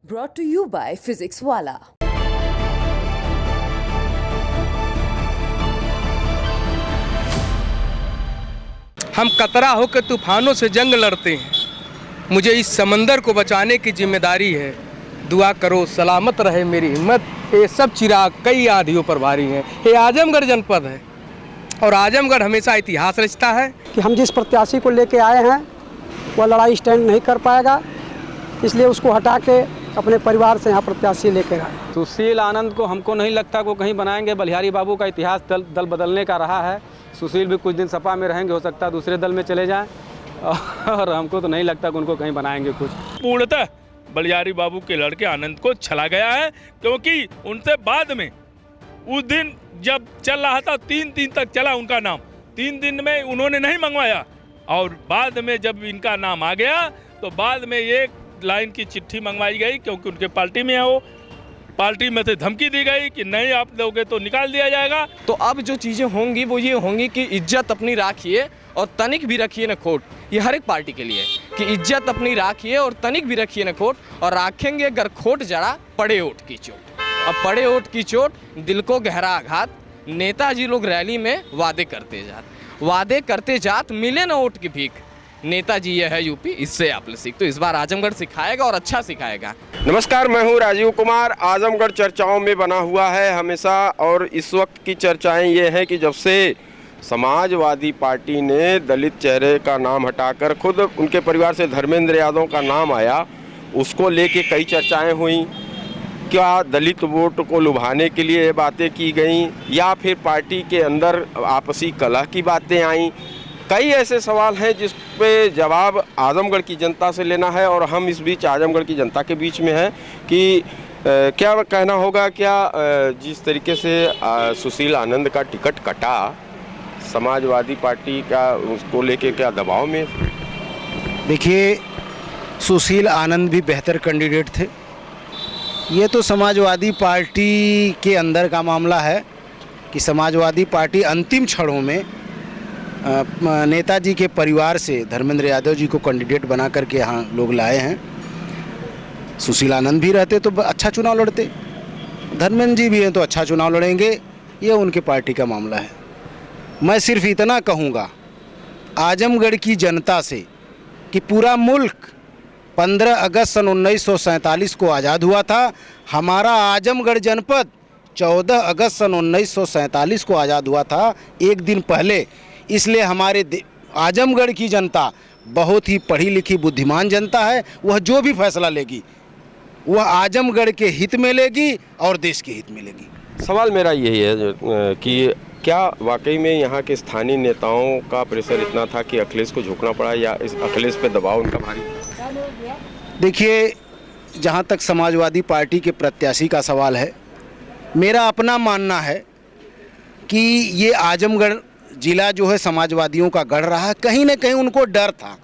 Brought to you by Physics Wala. हम कतरा होकर तूफानों से जंग लड़ते हैं। मुझे इस समंदर को बचाने की जिम्मेदारी है। दुआ करो सलामत रहे मेरी हिम्मत। ये सब चिराग कई आंधियों पर भारी हैं। ये आजमगढ़ जनपद है और आजमगढ़ हमेशा इतिहास रचता है कि हम जिस प्रत्याशी को लेके आए हैं वह लड़ाई स्टैंड नहीं कर पाएगा, इसलिए उसको हटा के अपने परिवार से यहाँ प्रत्याशी लेकर आए। सुशील आनंद को हमको नहीं लगता को कहीं बनाएंगे। बलिहारी बाबू का इतिहास दल बदलने का रहा है। सुशील भी कुछ दिन सपा में रहेंगे, हो सकता है दूसरे दल में चले जाएं, और हमको तो नहीं लगता कि उनको कहीं बनाएंगे कुछ। पूर्णतः बलिहारी बाबू के लड़के आनंद को छला गया है, क्योंकि उनसे बाद में उस दिन जब चल रहा था 3 दिन तक चला उनका नाम, 3 दिन में उन्होंने नहीं मंगवाया, और बाद में जब इनका नाम आ गया तो बाद में एक लाइन की चिट्ठी मंगवाई गई, क्योंकि उनके पार्टी में है वो। पार्टी में से धमकी दी गई कि नहीं आप दोगे तो निकाल दिया जाएगा। तो अब जो चीज़ें होंगी वो ये होंगी कि इज्जत अपनी राखिए और तनिक भी रखिए न खोट। ये हर एक पार्टी के लिए कि इज्जत अपनी राखिए और तनिक भी रखिए न खोट, और राखेंगे अगर खोट जड़ा पड़े ओट की चोट। अब पड़े ओट की चोट, दिल को गहरा आघात। नेताजी लोग रैली में वादे करते जात मिले न ओट की भीख। नेताजी ये है यूपी, इससे आप सीख। तो इस बार आजमगढ़ सिखाएगा और अच्छा सिखाएगा। नमस्कार, मैं हूं राजीव कुमार। आजमगढ़ चर्चाओं में बना हुआ है हमेशा, और इस वक्त की चर्चाएं ये हैं कि जब से समाजवादी पार्टी ने दलित चेहरे का नाम हटाकर खुद उनके परिवार से धर्मेंद्र यादव का नाम आया, उसको लेके कई चर्चाएं हुई। क्या दलित वोट को लुभाने के लिए ये बातें की गई, या फिर पार्टी के अंदर आपसी कलह की बातें आईं। कई ऐसे सवाल हैं जिस पे जवाब आजमगढ़ की जनता से लेना है, और हम इस बीच आजमगढ़ की जनता के बीच में हैं कि क्या कहना होगा। क्या जिस तरीके से सुशील आनंद का टिकट कटा, समाजवादी पार्टी का उसको लेके क्या दबाव में? देखिए, सुशील आनंद भी बेहतर कैंडिडेट थे। ये तो समाजवादी पार्टी के अंदर का मामला है कि समाजवादी पार्टी अंतिम क्षणों में नेताजी के परिवार से धर्मेंद्र यादव जी को कैंडिडेट बना करके यहाँ लोग लाए हैं। सुशील आनंद भी रहते तो अच्छा चुनाव लड़ते, धर्मेंद्र जी भी हैं तो अच्छा चुनाव लड़ेंगे। ये उनके पार्टी का मामला है। मैं सिर्फ इतना कहूँगा आजमगढ़ की जनता से कि पूरा मुल्क 15 अगस्त सन 1947 को आज़ाद हुआ था। हमारा आजमगढ़ जनपद 14 अगस्त सन 1947 को आज़ाद हुआ था, एक दिन पहले। इसलिए हमारे आजमगढ़ की जनता बहुत ही पढ़ी लिखी बुद्धिमान जनता है। वह जो भी फैसला लेगी वह आजमगढ़ के हित में लेगी और देश के हित में लेगी। सवाल मेरा यही है कि क्या वाकई में यहाँ के स्थानीय नेताओं का प्रेशर इतना था कि अखिलेश को झुकना पड़ा, या इस अखिलेश पे दबाव उनका भारी? देखिए, जहाँ तक समाजवादी पार्टी के प्रत्याशी का सवाल है, मेरा अपना मानना है कि ये आजमगढ़ जिला जो है समाजवादियों का गढ़ रहा है। कहीं ना कहीं उनको डर था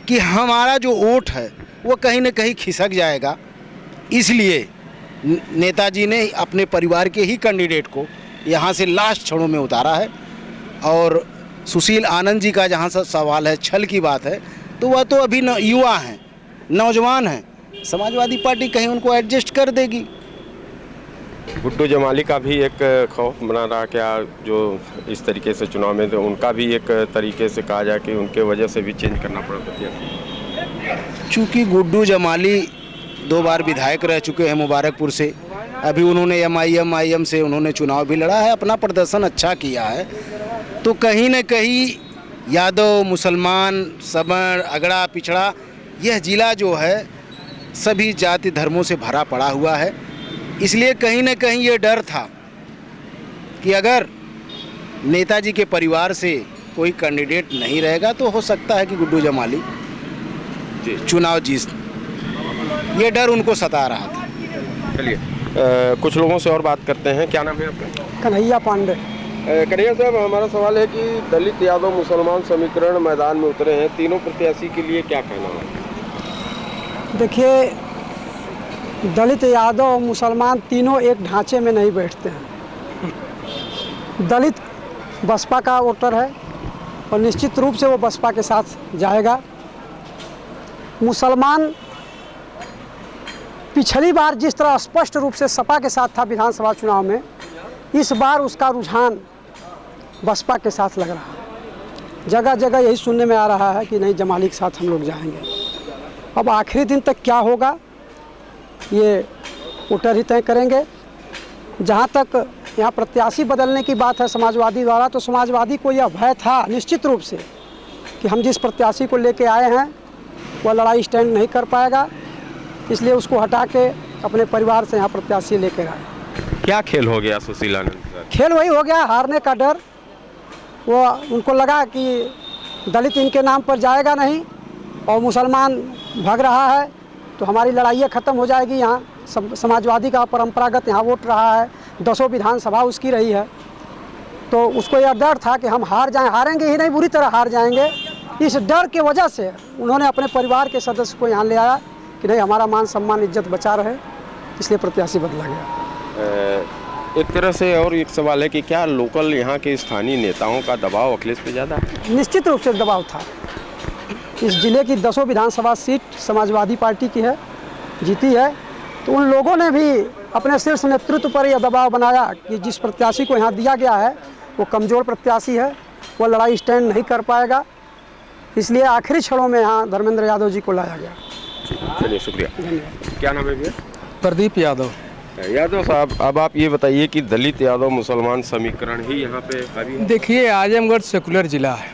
कि हमारा जो वोट है वो कहीं ना कहीं खिसक जाएगा। इसलिए नेताजी ने अपने परिवार के ही कैंडिडेट को यहाँ से लास्ट क्षणों में उतारा है। और सुशील आनंद जी का जहाँ से सवाल है, छल की बात है, तो वह तो अभी युवा हैं, नौजवान हैं। समाजवादी पार्टी कहीं उनको एडजस्ट कर देगी। गुड्डू जमाली का भी एक खौफ बना रहा, क्या जो इस तरीके से चुनाव में, तो उनका भी एक तरीके से कहा जाए कि उनके वजह से भी चेंज करना पड़ सकती है। चूँकि गुड्डू जमाली 2 बार विधायक रह चुके हैं मुबारकपुर से। अभी उन्होंने MIM से उन्होंने चुनाव भी लड़ा है, अपना प्रदर्शन अच्छा किया है। तो कहीं न कहीं यादव, मुसलमान, सवर्ण, अगड़ा, पिछड़ा, यह जिला जो है सभी जाति धर्मों से भरा पड़ा हुआ है। इसलिए कहीं न कहीं ये डर था कि अगर नेताजी के परिवार से कोई कैंडिडेट नहीं रहेगा तो हो सकता है कि गुड्डू जमाली चुनाव जीत। ये डर उनको सता रहा था। चलिए कुछ लोगों से और बात करते हैं। क्या नाम है आपका? कन्हैया पांडे। कन्हैया साहब, हमारा सवाल है कि दलित यादव मुसलमान समीकरण मैदान में उतरे हैं, तीनों प्रत्याशी के लिए क्या कहना है? देखिए, दलित यादव और मुसलमान तीनों एक ढांचे में नहीं बैठते हैं। दलित बसपा का वोटर है और निश्चित रूप से वो बसपा के साथ जाएगा। मुसलमान पिछली बार जिस तरह स्पष्ट रूप से सपा के साथ था विधानसभा चुनाव में, इस बार उसका रुझान बसपा के साथ लग रहा है। जगह जगह यही सुनने में आ रहा है कि नहीं, जमाली के साथ हम लोग जाएंगे। अब आखिरी दिन तक क्या होगा ये वोटर ही तय करेंगे। जहाँ तक यहाँ प्रत्याशी बदलने की बात है समाजवादी द्वारा, तो समाजवादी को यह भय था निश्चित रूप से कि हम जिस प्रत्याशी को लेके आए हैं वह लड़ाई स्टैंड नहीं कर पाएगा, इसलिए उसको हटा के अपने परिवार से यहाँ प्रत्याशी लेकर आए। क्या खेल हो गया सुशील आनंद सर? खेल वही हो गया, हारने का डर। वो उनको लगा कि दलित इनके नाम पर जाएगा नहीं और मुसलमान भाग रहा है तो हमारी लड़ाइयाँ ख़त्म हो जाएगी। यहाँ समाजवादी का परंपरागत यहाँ वोट रहा है, 10 विधानसभा उसकी रही है, तो उसको यह डर था कि हम हार जाएं, हारेंगे ही नहीं, बुरी तरह हार जाएंगे। इस डर की वजह से उन्होंने अपने परिवार के सदस्य को यहाँ ले आया कि नहीं, हमारा मान सम्मान इज्जत बचा रहे, इसलिए प्रत्याशी बदला गया। एक तरह से और एक सवाल है कि क्या लोकल यहाँ के स्थानीय नेताओं का दबाव अखिलेश पे ज़्यादा है? निश्चित रूप से दबाव था। इस जिले की 10 विधानसभा सीट समाजवादी पार्टी की है, जीती है, तो उन लोगों ने भी अपने शीर्ष नेतृत्व पर यह दबाव बनाया कि जिस प्रत्याशी को यहाँ दिया गया है वो कमज़ोर प्रत्याशी है, वो लड़ाई स्टैंड नहीं कर पाएगा, इसलिए आखिरी क्षणों में यहाँ धर्मेंद्र यादव जी को लाया गया। चलिए, शुक्रिया। धन्यवाद। क्या नाम है भैया? प्रदीप यादव। यादव साहब, अब आप ये बताइए कि दलित यादव मुसलमान समीकरण ही यहाँ पे हावी है? देखिए, आजमगढ़ सेकुलर जिला है,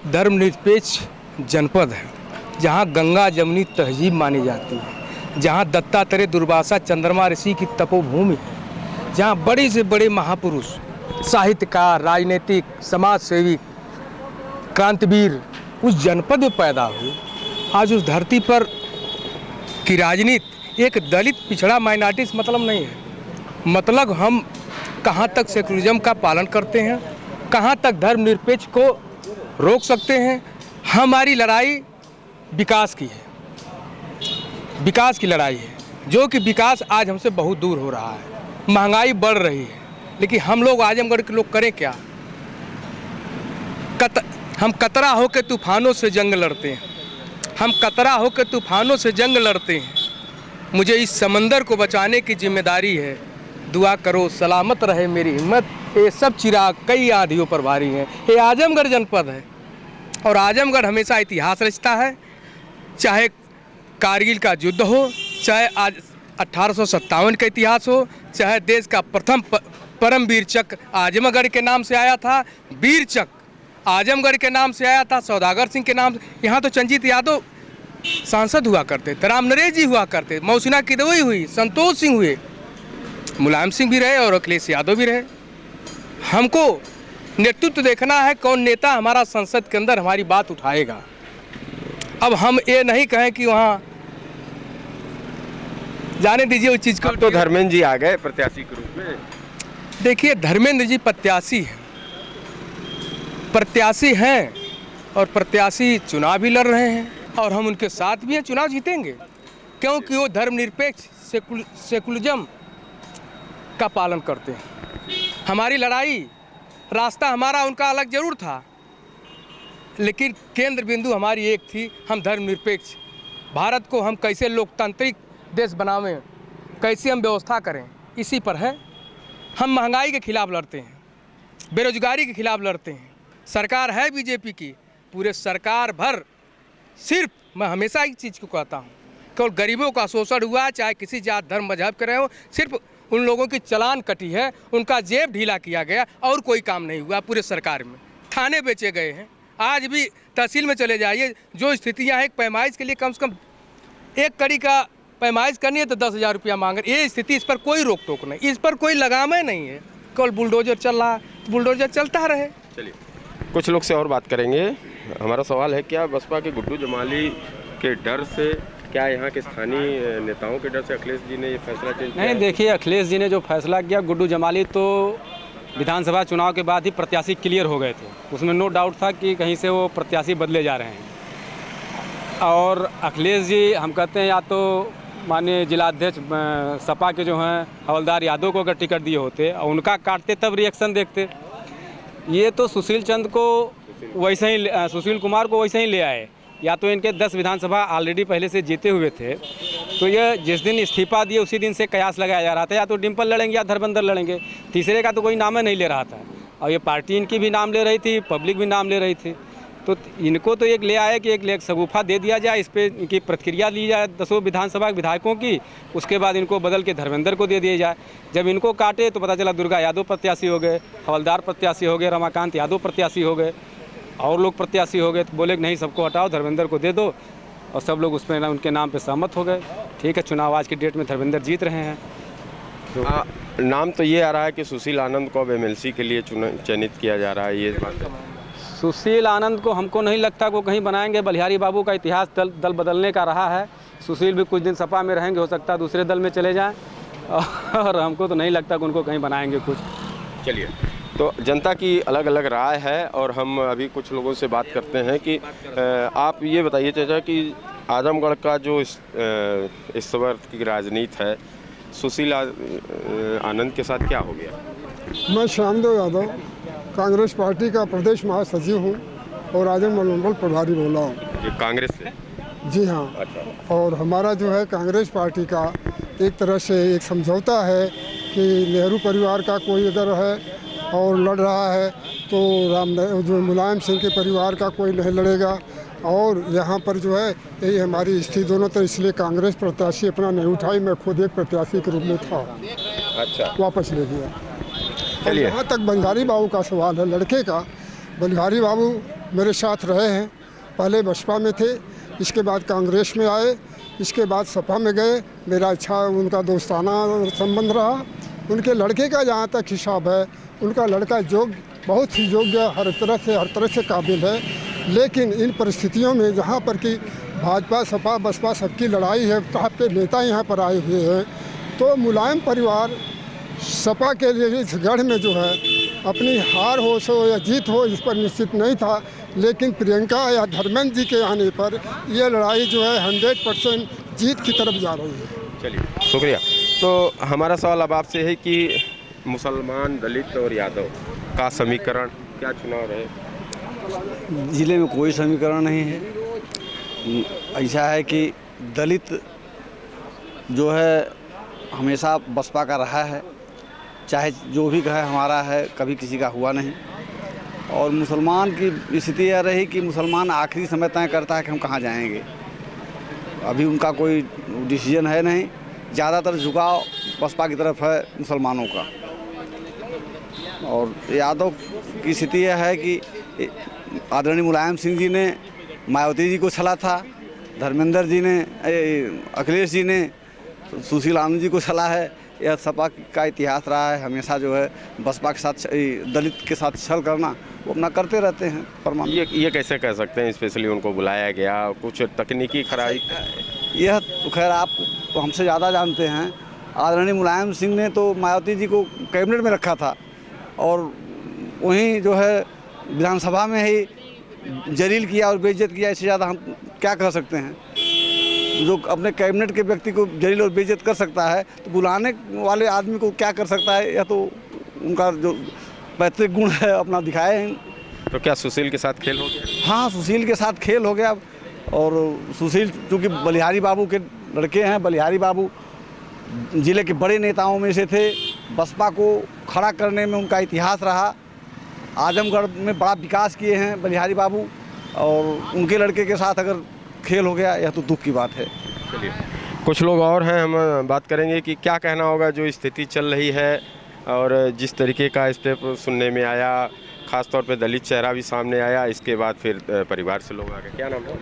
धर्मनिरपेक्ष जनपद है, जहाँ गंगा जमुनी तहजीब मानी जाती है, जहाँ दत्तात्रेय दुर्वासा चंद्रमा ऋषि की तपोभूमि है, जहाँ बड़े से बड़े महापुरुष, साहित्यकार, राजनीतिक, समाज सेवी, क्रांतिवीर उस जनपद में पैदा हुए। आज उस धरती पर की राजनीति एक दलित पिछड़ा माइनॉरिटी से मतलब नहीं है। मतलब हम कहाँ तक सेकुलरिज्म का पालन करते हैं, कहाँ तक धर्मनिरपेक्ष को रोक सकते हैं। हमारी लड़ाई विकास की है, विकास की लड़ाई है, जो कि विकास आज हमसे बहुत दूर हो रहा है। महंगाई बढ़ रही है, लेकिन हम लोग आजमगढ़ के लोग करें क्या? हम कतरा होकर तूफानों से जंग लड़ते हैं, हम कतरा होकर तूफानों से जंग लड़ते हैं। मुझे इस समंदर को बचाने की जिम्मेदारी है। दुआ करो सलामत रहे मेरी हिम्मत, ये सब चिराग कई आंधियों पर भारी हैं। ये आजमगढ़ जनपद है और आजमगढ़ हमेशा इतिहास रचता है, चाहे कारगिल का युद्ध हो, चाहे आज 1857 का इतिहास हो, चाहे देश का प्रथम परम वीर चक्र आजमगढ़ के नाम से आया था, वीर चक्र आजमगढ़ के नाम से आया था, सौदागर सिंह के नाम से। यहाँ तो चंजीत यादव सांसद हुआ करते थे, राम नरेश जी हुआ करते, मौसिना किदवई हुई, संतोष सिंह हुए, मुलायम सिंह भी रहे और अखिलेश यादव भी रहे। हमको नेतृत्व देखना है, कौन नेता हमारा संसद के अंदर हमारी बात उठाएगा। अब हम ये नहीं कहें कि वहाँ जाने दीजिए उस चीज़ को। तो धर्मेंद्र जी आ गए प्रत्याशी के रूप में। देखिए, धर्मेंद्र जी प्रत्याशी हैं, प्रत्याशी हैं और प्रत्याशी चुनाव भी लड़ रहे हैं और हम उनके साथ भी हैं, चुनाव जीतेंगे, क्योंकि वो धर्मनिरपेक्ष सेकुलरिज्म का पालन करते हैं। हमारी लड़ाई, रास्ता हमारा उनका अलग जरूर था, लेकिन केंद्र बिंदु हमारी एक थी। हम धर्मनिरपेक्ष भारत को हम कैसे लोकतांत्रिक देश बनावें, कैसे हम व्यवस्था करें, इसी पर है। हम महंगाई के खिलाफ लड़ते हैं, बेरोजगारी के खिलाफ लड़ते हैं। सरकार है बीजेपी की, पूरे सरकार भर सिर्फ मैं हमेशा एक चीज़ को कहता हूँ, केवल गरीबों का शोषण हुआ, चाहे किसी जात धर्म मजहब के रहे हो, सिर्फ उन लोगों की चलान कटी है, उनका जेब ढीला किया गया और कोई काम नहीं हुआ पूरे सरकार में। थाने बेचे गए हैं, आज भी तहसील में चले जाइए, जो स्थितियाँ हैं, एक पैमाइश के लिए कम से कम 1 कड़ी का पैमाइश करनी है तो 10,000 रुपया मांग रहे। ये स्थिति, इस पर कोई रोक टोक नहीं, इस पर कोई लगाम नहीं है, केवल बुलडोजर चल रहा है, बुलडोजर चलता रहे। चलिए, कुछ लोग से और बात करेंगे। हमारा सवाल है, क्या बसपा के गुड्डू जमाली के डर से, क्या यहाँ के स्थानीय नेताओं के डर से अखिलेश जी ने ये फैसला चेंज किया? नहीं, देखिए, अखिलेश जी ने जो फैसला किया, गुड्डू जमाली तो विधानसभा चुनाव के बाद ही प्रत्याशी क्लियर हो गए थे, उसमें नो डाउट था कि कहीं से वो प्रत्याशी बदले जा रहे हैं। और अखिलेश जी, हम कहते हैं, या तो माननीय जिलाध्यक्ष सपा के जो हैं हवलदार यादव को अगर टिकट दिए होते और उनका काटते तब रिएक्शन देखते। ये तो सुशील चंद को वैसे ही, सुशील कुमार को वैसे ही ले आए, या तो इनके 10 विधानसभा ऑलरेडी पहले से जीते हुए थे, तो ये जिस दिन इस्तीफा दिए उसी दिन से कयास लगाया जा रहा था, या तो डिम्पल लड़ेंगे या धर्मेंद्र लड़ेंगे, तीसरे का तो कोई नाम नहीं ले रहा था। और ये पार्टी इनकी भी नाम ले रही थी, पब्लिक भी नाम ले रही थी, तो इनको तो एक ले आए कि एक शगुफा दे दिया जाए, इस पर इनकी प्रतिक्रिया ली जाए 10 विधानसभा विधायकों की, उसके बाद इनको बदल के धर्मेंद्र को दे दिया जाए। जब इनको काटे तो पता चला दुर्गा यादव प्रत्याशी हो गए, हवलदार प्रत्याशी हो गए, रमाकांत यादव प्रत्याशी हो गए, और लोग प्रत्याशी हो गए। तो बोले कि नहीं, सबको हटाओ, धर्मेंद्र को दे दो, और सब लोग उसमें उनके नाम पे सहमत हो गए। ठीक है, चुनाव आज की डेट में धर्मेंद्र जीत रहे हैं। तो नाम तो ये आ रहा है कि सुशील आनंद को अब MLC के लिए चयनित किया जा रहा है, ये बात है। सुशील आनंद को हमको नहीं लगता वो कहीं बनाएंगे। बलिहारी बाबू का इतिहास दल बदलने का रहा है। सुशील भी कुछ दिन सपा में रहेंगे, हो सकता है दूसरे दल में चले जाएं, और हमको तो नहीं लगता कि उनको कहीं बनाएंगे कुछ। चलिए, तो जनता की अलग अलग राय है, और हम अभी कुछ लोगों से बात करते हैं कि आप ये बताइए चाचा कि आजमगढ़ का जो इस वक्त की राजनीति है, सुशील आनंद के साथ क्या हो गया? मैं श्यामदेव यादव कांग्रेस पार्टी का प्रदेश महासचिव हूँ और आजमगढ़ मंडल प्रभारी बोला हूँ। ये कांग्रेस से? जी हाँ। अच्छा। और हमारा जो है कांग्रेस पार्टी का एक तरह से एक समझौता है कि नेहरू परिवार का कोई अगर है और लड़ रहा है तो जो मुलायम सिंह के परिवार का कोई नहीं लड़ेगा, और यहाँ पर जो है यही हमारी स्थिति दोनों, तो इसलिए कांग्रेस प्रत्याशी अपना नहीं उठाई। मैं खुद एक प्रत्याशी के रूप में था। अच्छा। वापस ले लिया। चलिए, जहाँ तक बलिहारी बाबू का सवाल है, लड़के का, बलिहारी बाबू मेरे साथ रहे हैं। पहले बसपा में थे, इसके बाद कांग्रेस में आए, इसके बाद सपा में गए। मेरा अच्छा उनका दोस्ताना संबंध रहा। उनके लड़के का जहाँ तक हिसाब है, उनका लड़का बहुत ही योग्य, हर तरह से काबिल है। लेकिन इन परिस्थितियों में जहाँ पर कि भाजपा सपा बसपा सबकी लड़ाई है, आपके नेता यहाँ पर आए हुए हैं, तो मुलायम परिवार सपा के लिए इस गढ़ में जो है अपनी हार हो सो या जीत हो, इस पर निश्चित नहीं था। लेकिन प्रियंका या धर्मेंद्र जी के आने पर यह लड़ाई जो है 100% जीत की तरफ जा रही है। चलिए, शुक्रिया। तो हमारा सवाल अब आपसे है कि मुसलमान, दलित और यादव का समीकरण क्या चुनाव रहे? ज़िले में कोई समीकरण नहीं है। ऐसा है कि दलित जो है हमेशा बसपा का रहा है, चाहे जो भी कहे हमारा है, कभी किसी का हुआ नहीं। और मुसलमान की स्थिति यह रही कि मुसलमान आखिरी समय तय करता है कि हम कहाँ जाएंगे। अभी उनका कोई डिसीजन है नहीं। ज़्यादातर झुकाव बसपा की तरफ है मुसलमानों का। और यादव की स्थिति यह है कि आदरणीय मुलायम सिंह जी ने मायावती जी को छला था, धर्मेंद्र जी ने, अखिलेश जी ने सुशील आनंद जी को छला है। यह सपा का इतिहास रहा है। हमेशा जो है बसपा के साथ, दलित के साथ छल करना वो अपना करते रहते हैं। परमाणु ये कैसे कह सकते हैं? स्पेशली उनको बुलाया गया, कुछ तकनीकी खराबी? यह तो खैर आप हमसे ज़्यादा जानते हैं। आदरणीय मुलायम सिंह ने तो मायावती जी को कैबिनेट में रखा था, और वहीं जो है विधानसभा में ही जलील किया और बेइज्जत किया। इससे ज़्यादा हम क्या कह सकते हैं? जो अपने कैबिनेट के व्यक्ति को जलील और बेइज्जत कर सकता है, तो बुलाने वाले आदमी को क्या कर सकता है? या तो उनका जो पैतृक गुण है अपना दिखाए हैं। तो क्या सुशील के साथ खेल हो गया? हाँ, सुशील के साथ खेल हो गया। और सुशील चूँकि बलिहारी बाबू के लड़के हैं, बलिहारी बाबू ज़िले के बड़े नेताओं में से थे। बसपा को खड़ा करने में उनका इतिहास रहा। आजमगढ़ में बड़ा विकास किए हैं बलिहारी बाबू, और उनके लड़के के साथ अगर खेल हो गया, यह तो दुख की बात है। चलिए, कुछ लोग और हैं, हम बात करेंगे कि क्या कहना होगा जो स्थिति चल रही है, और जिस तरीके का स्टेप सुनने में आया, ख़ासतौर पे दलित चेहरा भी सामने आया, इसके बाद फिर परिवार से लोग आ गए। क्या नाम है?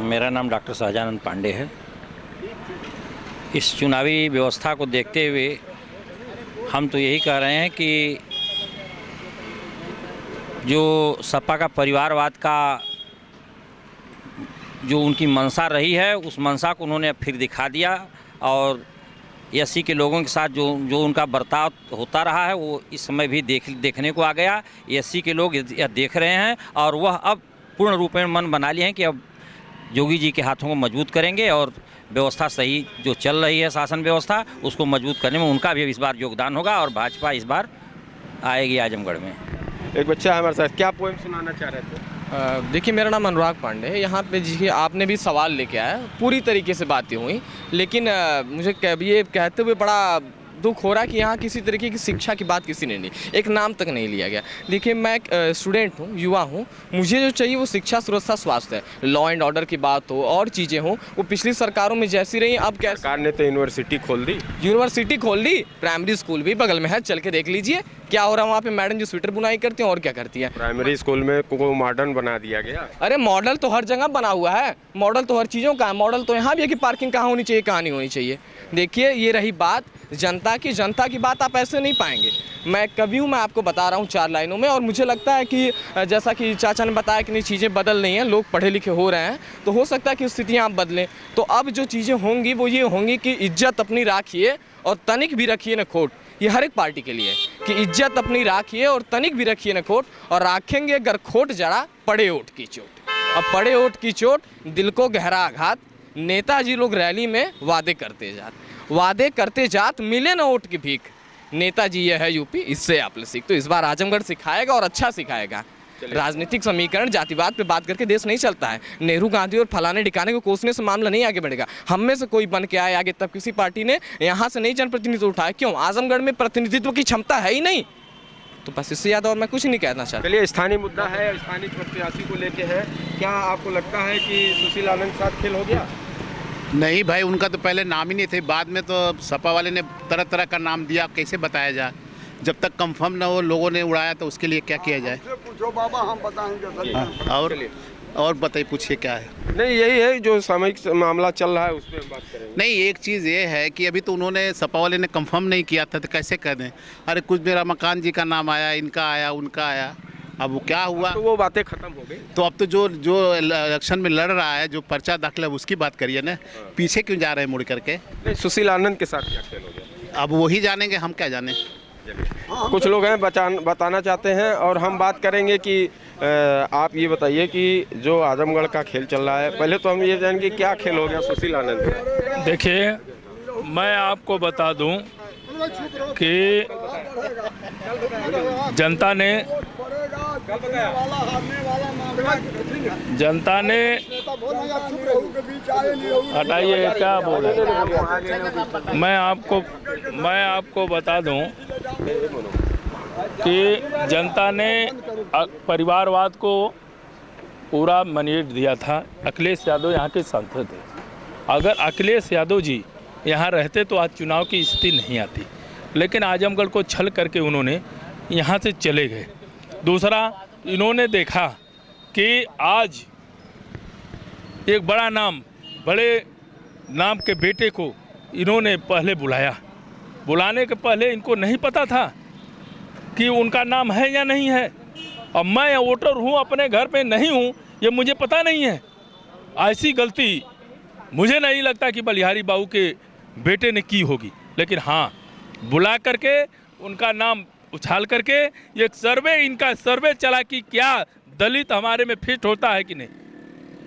मेरा नाम डॉक्टर सहजानंद पांडे है। इस चुनावी व्यवस्था को देखते हुए हम तो यही कह रहे हैं कि जो सपा का परिवारवाद का जो उनकी मंशा रही है, उस मंशा को उन्होंने फिर दिखा दिया। और एससी के लोगों के साथ जो उनका बर्ताव होता रहा है, वो इस समय भी देखने को आ गया। एससी के लोग यह देख रहे हैं, और वह अब पूर्ण रूप में मन बना लिए हैं कि अब योगी जी के हाथों को मजबूत करेंगे, और व्यवस्था सही जो चल रही है शासन व्यवस्था, उसको मजबूत करने में उनका भी इस बार योगदान होगा, और भाजपा इस बार आएगी आजमगढ़ में। एक बच्चा है हमारे साथ, क्या पोएम सुनाना चाह रहे थे? देखिए, मेरा नाम अनुराग पांडे है। यहाँ पे जी आपने भी सवाल लेके आया, पूरी तरीके से बातें हुई, लेकिन मुझे ये कहते हुए बड़ा दुख हो रहा है कि यहाँ किसी तरीके की शिक्षा की बात किसी ने नहीं, एक नाम तक नहीं लिया गया। देखिए, मैं एक स्टूडेंट हूँ, युवा हूँ, मुझे जो चाहिए वो शिक्षा, सुरक्षा, स्वास्थ्य है, लॉ एंड ऑर्डर की बात हो और चीज़ें हों, वो पिछली सरकारों में जैसी रही। अब क्या सरकार ने तो यूनिवर्सिटी खोल दी, प्राइमरी स्कूल भी बगल में है, चल के देख लीजिए क्या हो रहा है वहाँ पे। मैडम जो स्वेटर बुनाई करती हैं और क्या करती है। प्राइमरी स्कूल में को मॉडर्न बना दिया गया। अरे मॉडल तो हर जगह बना हुआ है, मॉडल तो हर चीज़ों का है। मॉडल तो यहाँ भी है कि पार्किंग कहाँ होनी चाहिए, कहाँ नहीं होनी चाहिए। देखिए, ये रही बात जनता की बात आप ऐसे नहीं पाएंगे। मैं कवि हूँ, मैं आपको बता रहा हूँ 4 लाइनों में, और मुझे लगता है कि जैसा कि चाचा ने बताया कि नहीं, चीज़ें बदल रही हैं, लोग पढ़े लिखे हो रहे हैं, तो हो सकता है कि स्थितियाँ आप बदलें। तो अब जो चीज़ें होंगी वो ये होंगी कि इज्जत अपनी राखिए और तनिक भी रखिए न खोट। ये हर एक पार्टी के लिए है कि इज्जत अपनी राखिए और तनिक भी रखिए न खोट, और राखेंगे अगर खोट जड़ा पड़े ओट की चोट। अब पड़े ओट की चोट, दिल को गहरा आघात, नेताजी लोग रैली में वादे करते जात मिले न ओट की भीख। नेताजी ये है यूपी, इससे आप लोग सीख। तो इस बार आजमगढ़ सिखाएगा और अच्छा सिखाएगा। राजनीतिक समीकरण, जातिवाद पे बात करके देश नहीं चलता है। नेहरू, गांधी और फलाने ठिकाने को कोसने से मामला नहीं आगे बढ़ेगा। हम में से कोई बन के आए आगे, तब किसी पार्टी ने यहाँ से नहीं जनप्रतिनिधित्व उठाया। क्यों? आजमगढ़ में प्रतिनिधित्व की क्षमता है ही नहीं। तो बस इससे ज़्यादा और मैं कुछ नहीं कहना चाहता। चलिए, स्थानीय मुद्दा है, स्थानीय प्रत्याशी को लेके है। क्या आपको लगता है कि सुशील आनंद के साथ खेल हो गया? नहीं भाई, उनका तो पहले नाम ही नहीं थे, बाद में तो सपा वाले ने तरह तरह का नाम दिया, कैसे बताया जाए? जब तक कंफर्म ना हो, लोगों ने उड़ाया, तो उसके लिए क्या किया जाए? पूछो बाबा, हम बताएंगे। और बताइए, पूछिए क्या है? नहीं, यही है जो सामयिक मामला चल रहा है, उस पर बात करेंगे। नहीं, एक चीज़ ये है कि अभी तो उन्होंने, सपा वाले ने कंफर्म नहीं किया था, तो कैसे कर दें? अरे कुछ मेरा मकान जी का नाम आया, इनका आया, उनका आया, अब वो क्या हुआ? तो वो बातें खत्म हो गई। तो अब तो जो इलेक्शन में लड़ रहा है, जो पर्चा दाखिल है, उसकी बात करिए ना। पीछे क्यों जा रहे हैं मुड़ करके? नहीं, सुशील आनंद के साथ क्या खेल हो गया? अब वही जानेंगे, हम क्या जाने। कुछ लोग हैं बताना चाहते हैं, और हम बात करेंगे कि आप ये बताइए कि जो आजमगढ़ का खेल चल रहा है, पहले तो हम ये जानेंगे क्या खेल हो गया सुशील आनंद का। देखिए, मैं आपको बता दूं कि जनता ने हटाइए, क्या बोल रहे हैं? मैं आपको बता दूं कि जनता ने परिवारवाद को पूरा मैंडेट दिया था। अखिलेश यादव यहाँ के सांसद थे। अगर अखिलेश यादव जी यहाँ रहते तो आज चुनाव की स्थिति नहीं आती, लेकिन आजमगढ़ को छल करके उन्होंने यहाँ से चले गए। दूसरा, इन्होंने देखा कि आज एक बड़े नाम के बेटे को इन्होंने पहले बुलाया। बुलाने के पहले इनको नहीं पता था कि उनका नाम है या नहीं है। अब मैं वोटर हूँ, अपने घर पे नहीं हूँ, ये मुझे पता नहीं है। ऐसी गलती मुझे नहीं लगता कि बलिहारी बाबू के बेटे ने की होगी, लेकिन हाँ, बुला करके उनका नाम उछाल करके एक इनका सर्वे चला कि क्या दलित हमारे में फिट होता है कि नहीं।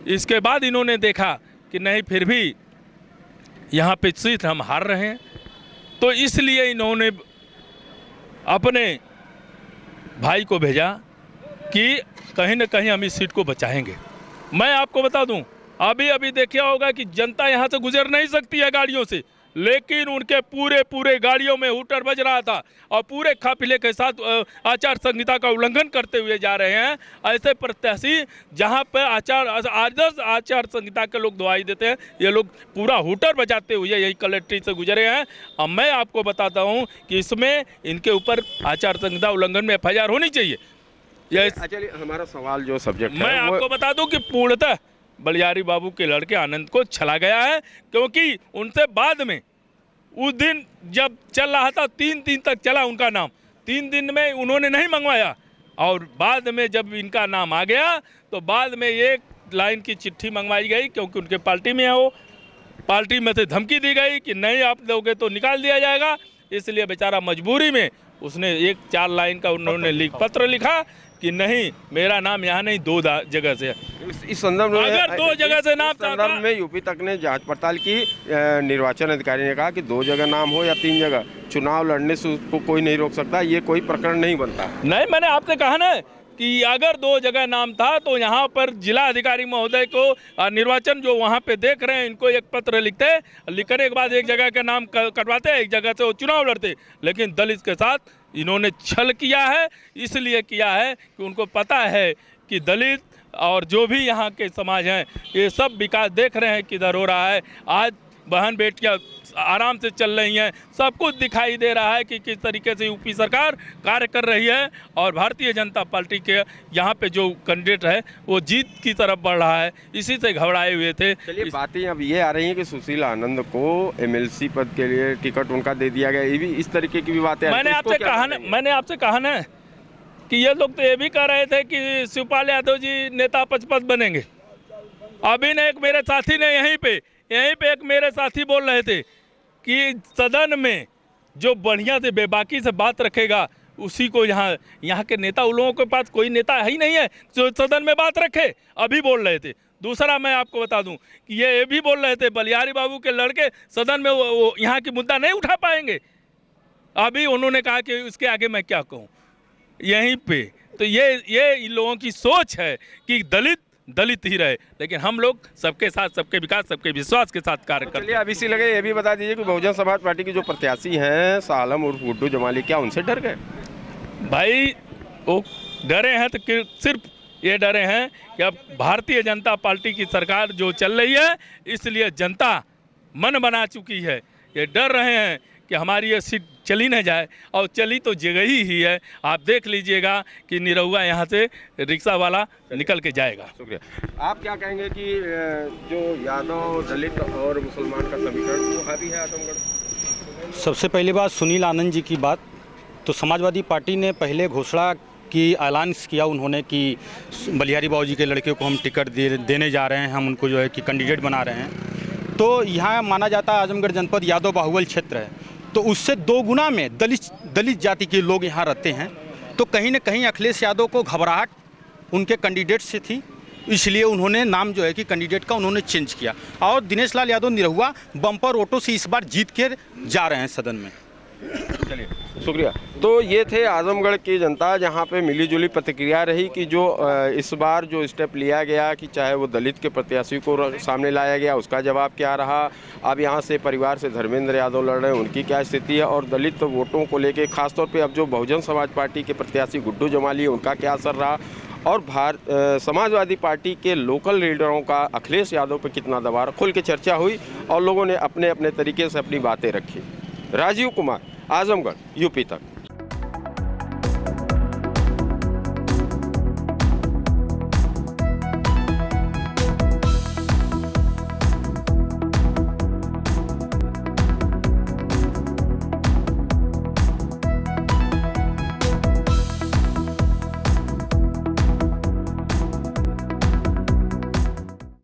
इसके बाद इन्होंने देखा कि नहीं, फिर भी यहाँ पे सीट हम हार रहे हैं, तो इसलिए इन्होंने अपने भाई को भेजा कि कहीं न कहीं हम इस सीट को बचाएंगे। मैं आपको बता दूं, अभी देखा होगा कि जनता यहाँ से गुजर नहीं सकती है गाड़ियों से, लेकिन उनके पूरे गाड़ियों में हूटर बज रहा था और पूरे काफिले के साथ आचार संहिता का उल्लंघन करते हुए जा रहे हैं। ऐसे प्रत्याशी जहां पर आदर्श आचार संहिता के लोग दुआई देते हैं, ये लोग पूरा हूटर बजाते हुए यही कलेक्ट्रेट से गुजरे हैं। अब मैं आपको बताता हूं कि इसमें इनके ऊपर आचार संहिता उल्लंघन में FIR होनी चाहिए। चलिए, हमारा सवाल जो सब्जेक्ट मैं आपको बता दूं कि पूर्णतः बलिहारी बाबू के लड़के आनंद को छला गया है, क्योंकि उनसे बाद में उस दिन जब चल रहा था 3 दिन तक चला उनका नाम, 3 दिन में उन्होंने नहीं मंगवाया, और बाद में जब इनका नाम आ गया तो बाद में 1 लाइन की चिट्ठी मंगवाई गई, क्योंकि उनके पार्टी में है, वो पार्टी में से धमकी दी गई कि नहीं आप दोगे तो निकाल दिया जाएगा। इसलिए बेचारा मजबूरी में उसने 4 लाइन का उन्होंने पत्र लिखा कि नहीं, मेरा नाम यहाँ नहीं, 2 जगह से। इस संदर्भ में अगर 2 जगह से नाम संदर्भ में यूपी तक ने जांच पड़ताल की। निर्वाचन अधिकारी ने कहा कि 2 जगह नाम हो या 3 जगह, चुनाव लड़ने से उसको कोई नहीं रोक सकता, ये कोई प्रकरण नहीं बनता। नहीं, मैंने आपसे कहा ना कि अगर 2 जगह नाम था तो यहाँ पर जिला अधिकारी महोदय को निर्वाचन जो वहाँ पे देख रहे हैं इनको एक पत्र लिखते, लिखने के बाद एक जगह का नाम कटवाते, एक जगह से वो चुनाव लड़ते। लेकिन दलित के साथ इन्होंने छल किया है, इसलिए किया है कि उनको पता है कि दलित और जो भी यहाँ के समाज हैं ये सब विकास देख रहे हैं किधर हो रहा है। आज बहन बेटियाँ आराम से चल रही हैं, सब कुछ दिखाई दे रहा है कि किस तरीके से यूपी सरकार कार्य कर रही है और भारतीय जनता पार्टी के यहाँ पे जो कैंडिडेट है वो जीत की तरफ बढ़ रहा है। इसी से घबराए हुए थे। चलिए बातें अब ये आ रही हैं कि सुशील आनंद को एमएलसी पद के लिए टिकट उनका दे दिया गया, ये भी इस तरीके की भी बातें। मैंने आपसे कहा ना कि ये लोग तो ये भी कह रहे थे कि शिवपाल यादव जी नेता पद बनेंगे। अभी ने एक मेरे साथी ने यहीं पे एक मेरे साथी बोल रहे थे कि सदन में जो बढ़िया से बेबाकी से बात रखेगा उसी को यहाँ के नेता, उन लोगों के पास कोई नेता ही नहीं है जो सदन में बात रखे। अभी बोल रहे थे। दूसरा मैं आपको बता दूं कि ये भी बोल रहे थे बलिहारी बाबू के लड़के सदन में वो यहाँ की मुद्दा नहीं उठा पाएंगे। अभी उन्होंने कहा कि उसके आगे मैं क्या कहूँ यहीं पे। तो ये इन लोगों की सोच है कि दलित ही रहे, लेकिन हम लोग सबके साथ, सबके विकास, सबके विश्वास के साथ कार्य करते हैं। चलिए अब इसी लगे ये भी बता दीजिए कि बहुजन समाज पार्टी की जो प्रत्याशी हैं सालम उर्फ गुड्डू जमाली, क्या उनसे डर गए? भाई वो डरे हैं तो सिर्फ ये डरे हैं कि अब भारतीय जनता पार्टी की सरकार जो चल रही है इसलिए जनता मन बना चुकी है। ये डर रहे हैं कि हमारी ये सीट चली न जाए, और चली तो जगह ही है। आप देख लीजिएगा कि निरहुआ यहाँ से रिक्शा वाला निकल के जाएगा। शुक्रिया। आप क्या कहेंगे कि जो यादव, दलित और मुसलमान का समीकरण वो हावी है आजमगढ़? सबसे पहली बात सुनील आनंद जी की बात, तो समाजवादी पार्टी ने पहले घोषणा की, ऐलान किया उन्होंने कि बलिहारी बाबू जी के लड़के को हम टिकट देने जा रहे हैं, हम उनको जो है कि कैंडिडेट बना रहे हैं। तो यहाँ माना जाता है आजमगढ़ जनपद यादव बाहुबल क्षेत्र है, तो उससे 2 गुना में दलित जाति के लोग यहाँ रहते हैं। तो कहीं न कहीं अखिलेश यादव को घबराहट उनके कैंडिडेट से थी, इसलिए उन्होंने नाम जो है कि कैंडिडेट का उन्होंने चेंज किया, और दिनेश लाल यादव निरहुआ बम्पर वोटों से इस बार जीत के जा रहे हैं सदन में। चलिए शुक्रिया। तो ये थे आजमगढ़ की जनता, जहाँ पे मिलीजुली प्रतिक्रिया रही कि जो इस बार जो स्टेप लिया गया कि चाहे वो दलित के प्रत्याशी को सामने लाया गया, उसका जवाब क्या रहा। अब यहाँ से परिवार से धर्मेंद्र यादव लड़ रहे हैं, उनकी क्या स्थिति है, और दलित वोटों को लेके खासतौर पे अब जो बहुजन समाज पार्टी के प्रत्याशी गुड्डू जमाली, उनका क्या असर रहा, और समाजवादी पार्टी के लोकल लीडरों का अखिलेश यादव पर कितना दबाव, खुल के चर्चा हुई और लोगों ने अपने अपने तरीके से अपनी बातें रखी। राजीव कुमार, आजमगढ़, यूपी तक।